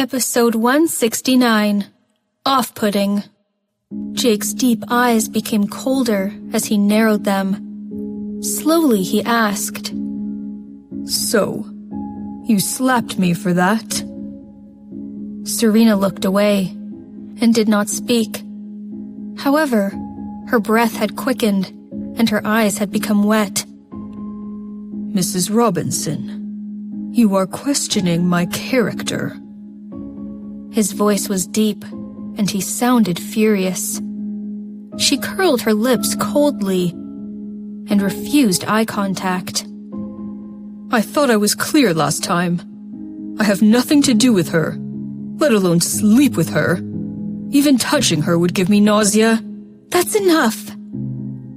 Episode 169. Off-putting. Jake's deep eyes became colder as he narrowed them. Slowly he asked, "So, you slapped me for that?" Serena looked away and did not speak. However, her breath had quickened and her eyes had become wet. "Mrs. Robinson, you are questioning my character." His voice was deep, and he sounded furious. She curled her lips coldly and refused eye contact. "I thought I was clear last time. I have nothing to do with her, let alone sleep with her. Even touching her would give me nausea." "That's enough,"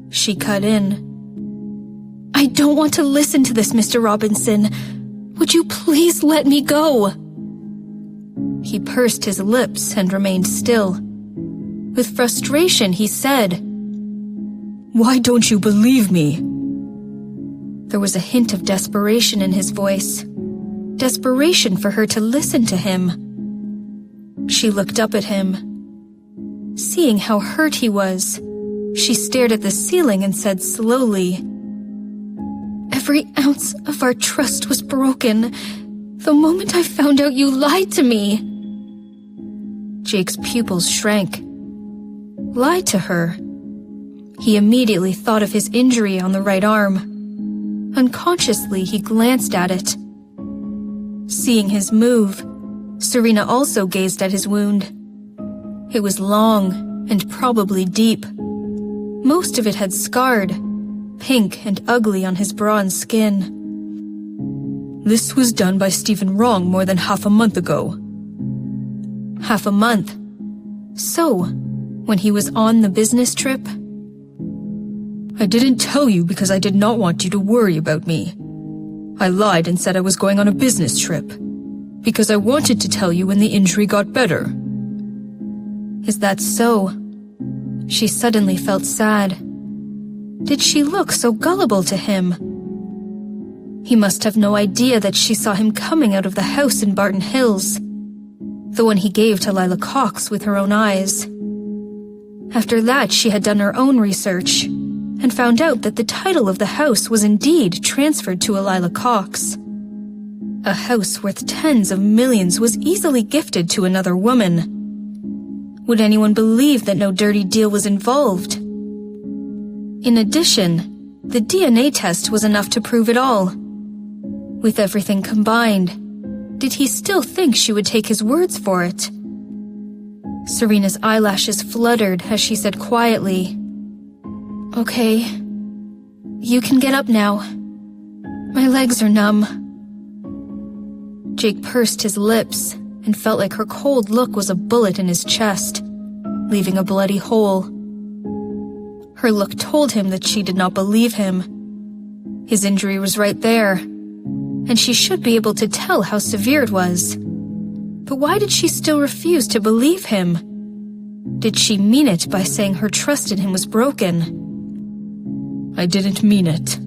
she cut in. "I don't want to listen to this, Mr. Robinson. Would you please let me go?" He pursed his lips and remained still. With frustration, he said, "Why don't you believe me?" There was a hint of desperation in his voice. Desperation for her to listen to him. She looked up at him. Seeing how hurt he was, she stared at the ceiling and said slowly, "Every ounce of our trust was broken the moment I found out you lied to me." Jake's pupils shrank. Lied to her? He immediately thought of his injury on the right arm. Unconsciously, he glanced at it. Seeing his move, Serena also gazed at his wound. It was long and probably deep. Most of it had scarred, pink and ugly on his bronze skin. "This was done by Stephen Wrong more than half a month ago." Half a month? So, when he was on the business trip? "I didn't tell you because I did not want you to worry about me. I lied and said I was going on a business trip, because I wanted to tell you when the injury got better." Is that so? She suddenly felt sad. Did she look so gullible to him? He must have no idea that she saw him coming out of the house in Barton Hills, the one he gave to Lila Cox with her own eyes. After that, she had done her own research and found out that the title of the house was indeed transferred to a Lila Cox. A house worth tens of millions was easily gifted to another woman. Would anyone believe that no dirty deal was involved? In addition, the DNA test was enough to prove it all. With everything combined, did he still think she would take his words for it? Serena's eyelashes fluttered as she said quietly, "Okay, you can get up now. My legs are numb." Jake pursed his lips and felt like her cold look was a bullet in his chest, leaving a bloody hole. Her look told him that she did not believe him. His injury was right there, and she should be able to tell how severe it was. But why did she still refuse to believe him? Did she mean it by saying her trust in him was broken? "I didn't mean it."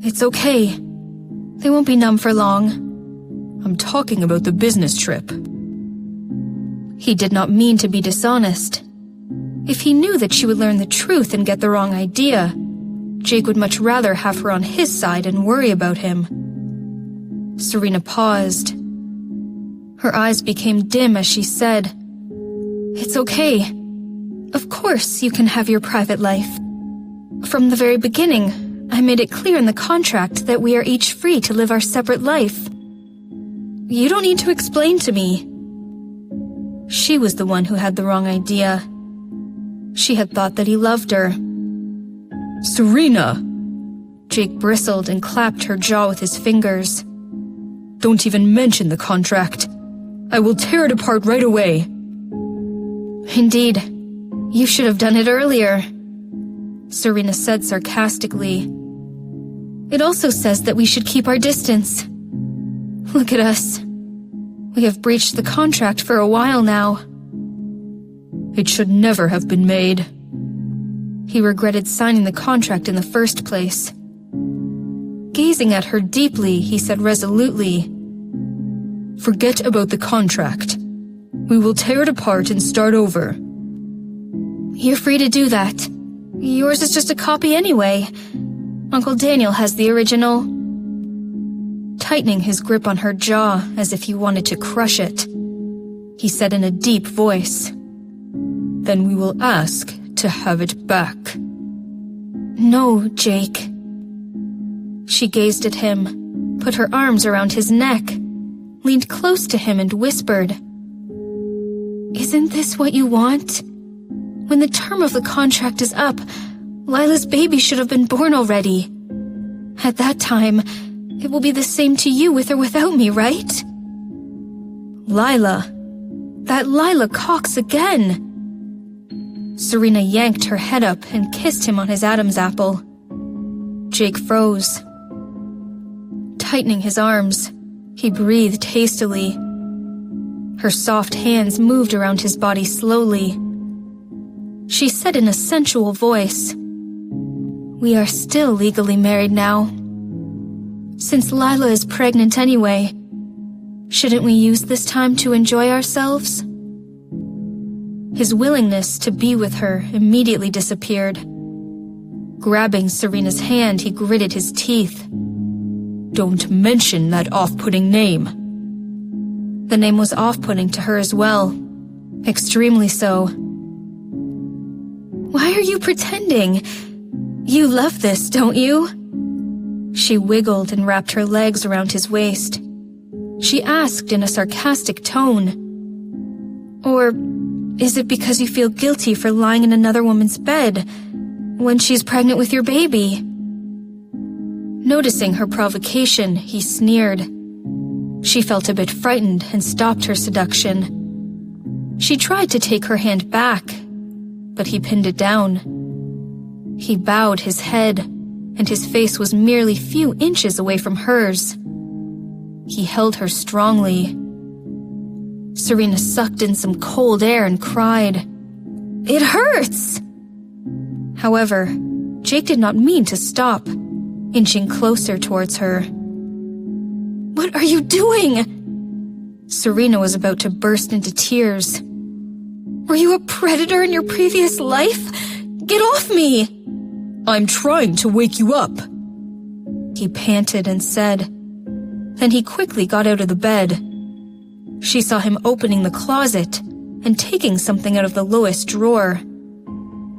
"It's okay. They won't be numb for long." "I'm talking about the business trip." He did not mean to be dishonest. If he knew that she would learn the truth and get the wrong idea, Jake would much rather have her on his side and worry about him. Serena paused. Her eyes became dim as she said, "It's okay. Of course you can have your private life. From the very beginning, I made it clear in the contract that we are each free to live our separate life. You don't need to explain to me." She was the one who had the wrong idea. She had thought that he loved her. "Serena!" Jake bristled and clapped her jaw with his fingers. "Don't even mention the contract. I will tear it apart right away." "Indeed, you should have done it earlier," Serena said sarcastically. "It also says that we should keep our distance. Look at us. We have breached the contract for a while now." "It should never have been made." He regretted signing the contract in the first place. Gazing at her deeply, he said resolutely, Forget about the contract. We will tear it apart and start over. You're free to do that. Yours is just a copy anyway. Uncle Daniel has the original. Tightening his grip on her jaw as if he wanted to crush it, he said in a deep voice, "Then we will ask to have it back." No, Jake. She gazed at him, put her arms around his neck, leaned close to him and whispered, "Isn't this what you want? When the term of the contract is up, Lila's baby should have been born already. At that time, it will be the same to you with or without me, right?" Lila. That Lila Cox again. Serena yanked her head up and kissed him on his Adam's apple. Jake froze. Tightening his arms, he breathed hastily. Her soft hands moved around his body slowly. She said in a sensual voice, "We are still legally married now. Since Lila is pregnant anyway, shouldn't we use this time to enjoy ourselves?" His willingness to be with her immediately disappeared. Grabbing Serena's hand, he gritted his teeth. "Don't mention that off-putting name." The name was off-putting to her as well. Extremely so. "Why are you pretending? You love this, don't you?" She wiggled and wrapped her legs around his waist. She asked in a sarcastic tone, "Or is it because you feel guilty for lying in another woman's bed when she's pregnant with your baby?" Noticing her provocation, he sneered. She felt a bit frightened and stopped her seduction. She tried to take her hand back, but he pinned it down. He bowed his head, and his face was merely few inches away from hers. He held her strongly. Serena sucked in some cold air and cried, "It hurts!" However, Jake did not mean to stop, inching closer towards her. "What are you doing?" Serena was about to burst into tears. "Were you a predator in your previous life? Get off me!" "I'm trying to wake you up," he panted and said. Then he quickly got out of the bed. She saw him opening the closet and taking something out of the lowest drawer.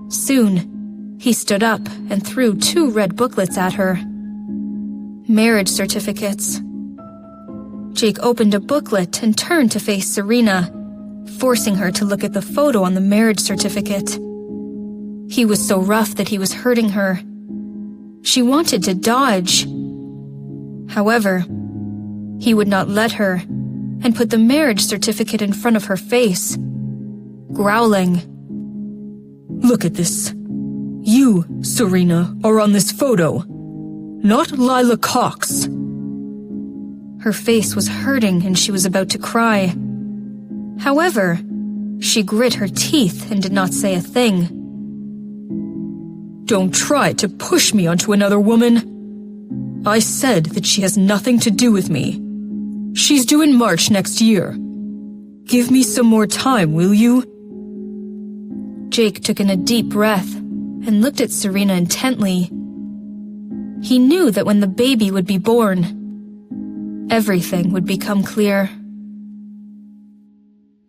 Soon, he stood up and threw 2 red booklets at her. Marriage certificates. Jake opened a booklet and turned to face Serena, forcing her to look at the photo on the marriage certificate. He was so rough that he was hurting her. She wanted to dodge. However, he would not let her and put the marriage certificate in front of her face, growling, "Look at this. You, Serena, are on this photo, not Lila Cox." Her face was hurting and she was about to cry. However, she grit her teeth and did not say a thing. "Don't try to push me onto another woman. I said that she has nothing to do with me. She's due in March next year. Give me some more time, will you?" Jake took in a deep breath and looked at Serena intently. He knew that when the baby would be born, everything would become clear.